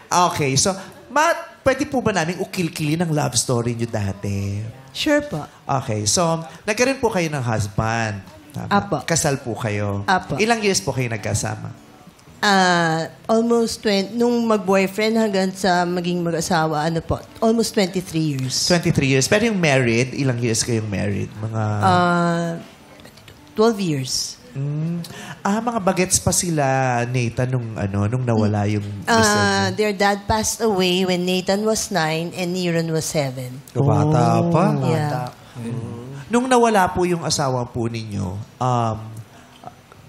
Okay, so, pwede po ba namin ukil-kilin ang love story niyo dati? Sure po. Okay, so, nagkaroon po kayo ng husband. Tama? Apo. Kasal po kayo. Apo. Ilang years po kayo nagkasama? Almost 20, nung mag-boyfriend hanggang sa maging mag-asawa, almost 23 years. 23 years. Pero yung married, ilang years kayong married? Mga... 12 years. Mga bagets pa sila, Nathan, nung nawala yung mister niyo. Their dad passed away when Nathan was 9 and Niron was 7. Bata pa. Yeah. Nung nawala po yung asawa po ninyo,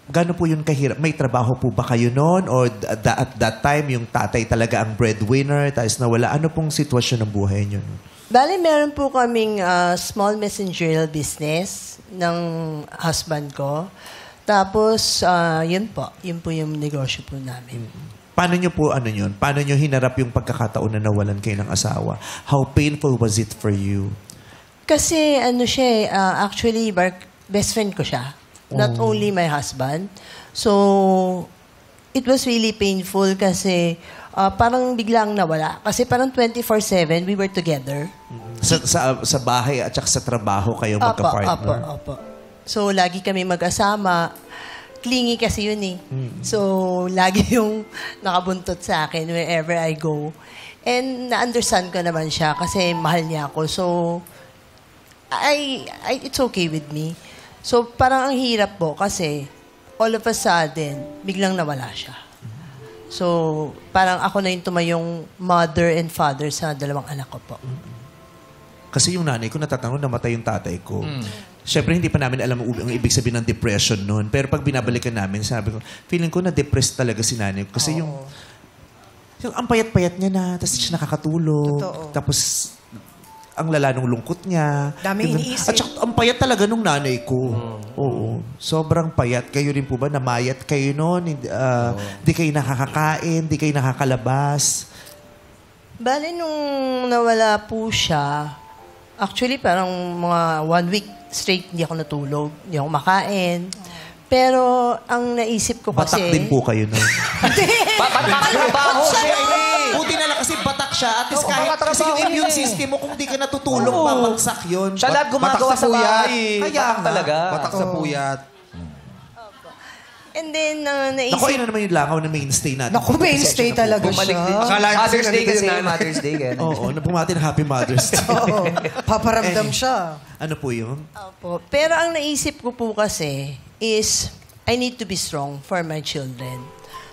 gano'n po yun kahirap? May trabaho po ba kayo noon? Or at that time, yung tatay talaga ang breadwinner, tapos nawala? Ano pong sitwasyon ng buhay niyo? Bale, meron po kaming small messenger business ng husband ko. Tapos, yun po yung negosyo po namin. Paano nyo po, yun? Paano nyo hinarap yung pagkakataon na nawalan kayo ng asawa? How painful was it for you? Kasi, actually, best friend ko siya. Not only my husband. So, it was really painful kasi parang biglang nawala. Kasi parang 24/7, we were together. Sa bahay at saka sa trabaho kayo magka-partner? Opo. So, lagi kami mag-asama. Clingy kasi yun eh. So, lagi yung nakabuntot sa akin wherever I go. And na-understand ko naman siya kasi mahal niya ako. So, it's okay with me. So, parang ang hirap po kasi all of a sudden, biglang nawala siya. So, parang ako na yung tumayong mother and father sa dalawang anak ko po. Kasi yung nanay ko natatanong namatay yung tatay ko. Siyempre, hindi pa namin alam ang ibig sabihin ng depression noon. Pero pag binabalikan namin, sabi ko, feeling ko na-depressed talaga si nanay ko. Kasi yung ang payat-payat niya na, tapos siya nakakatulog. Totoo. Tapos, ang lala ng lungkot niya. Daming iniisip. At saka, ang payat talaga nung nanay ko. Oo. Sobrang payat. Kayo rin po ba? Namayat kayo noon? Di kayo nakakakain? Di kayo nakakalabas? Bale, nung nawala po siya, actually, parang mga 1 week straight hindi ako natulog, hindi ako makain. Pero, ang naisip ko kasi... Batak din po kayo noon. Trabaho siya eh. Buti na lang kasi batak siya. At least kahit kasi yung immune system mo, kung di ka natutulog, babagsak yun. Siya lahat gumagawa sa bahay. Kaya Batak talaga. Batak sa puyat. And then, naisip... Naku, yun na naman yung langaw na mainstay natin. Naku, mainstay talaga Bumalik din. siya. Mother's Day kasi. Mother's Day. Oo, nabumati na Happy Mother's Day. Oo. Paparamdam siya. Ano po yun? Opo. Pero ang naisip ko po kasi is, I need to be strong for my children.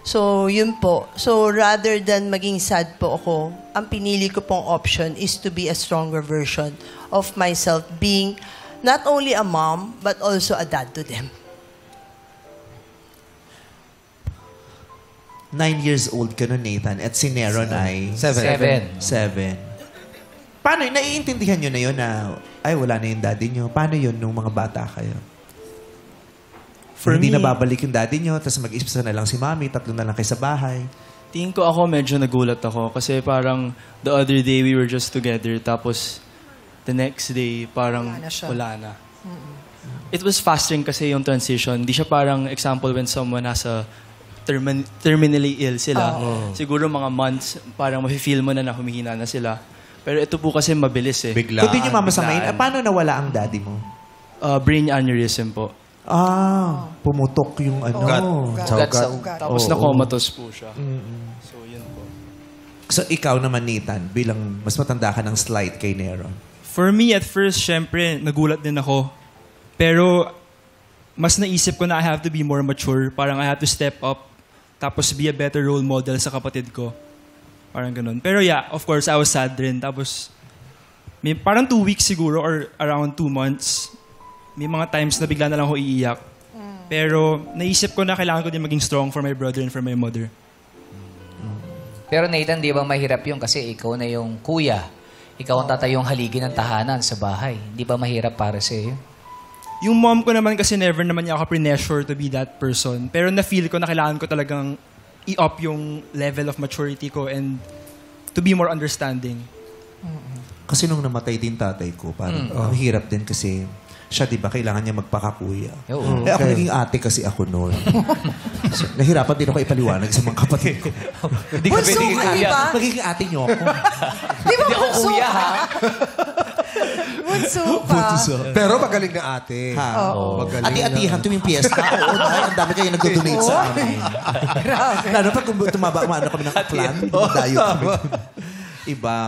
So, yun po. So, rather than maging sad po ako, ang pinili ko pong option is to be a stronger version of myself, being not only a mom, but also a dad to them. 9 years old ka nun, Nathan, at si Neron ay... 7. 7. Paano yun? Naiintindihan nyo na yun na, ay, wala na yung daddy nyo. Paano yun nung mga bata kayo? Hindi na babalik yung daddy nyo, tapos mag-isa na lang si mami, 3 na lang kayo sa bahay. Tingin ko ako medyo nagulat ako kasi parang the other day we were just together tapos the next day parang wala na. It was fast rin kasi yung transition. Hindi siya parang example when someone has a terminally ill sila. Siguro mga months parang mafe-feel mo na humihina na sila. Pero ito po kasi mabilis eh. Kung di nyo mamasamain, paano nawala ang daddy mo? Brain aneurysm po. Pumutok yung Ugat sa ugat. Tapos na-comatose po siya. So, yun po. So, ikaw naman, Nathan, bilang mas matanda ka ng slight kay Neron. For me, at first, syempre, nagulat din ako. Pero, mas naisip ko na I have to be more mature. Parang I have to step up. Tapos, be a better role model sa kapatid ko. Parang ganun. Pero yeah, of course, I was sad rin. Tapos, parang 2 weeks siguro or around 2 months, may mga times na bigla na lang ako iiyak. Pero naisip ko na kailangan ko din maging strong for my brother and for my mother. Pero Nathan, di ba mahirap yun kasi ikaw na yung kuya. Ikaw ang tatayong haligi ng tahanan sa bahay. Di ba mahirap para sa iyo? Yung mom ko naman kasi never naman niya ako pressure to be that person. Pero na-feel ko na kailangan ko talagang i-up yung level of maturity ko and to be more understanding. Kasi nung namatay din tatay ko, parang ang hirap din kasi siya, di ba, kailangan niya magpakakuya. Ako naging ate kasi ako noon. Nahirapan din ako ipaliwanag sa mga kapatid ko. Hindi ka Bunso pwedeng ka, di kuya. ba? Magiging ate niyo ako. Di ba Hindi ako bunso kuya, ka? ha? Bunso ka. Pero magaling na ate. Ha? Magaling Ati-atihan tuwing piyesta. Oo, dahil ang dami kayo nag-donate sa amin. Grabe. Lalo pag tumaba, umano kami ng plan, dayo kami. Iba.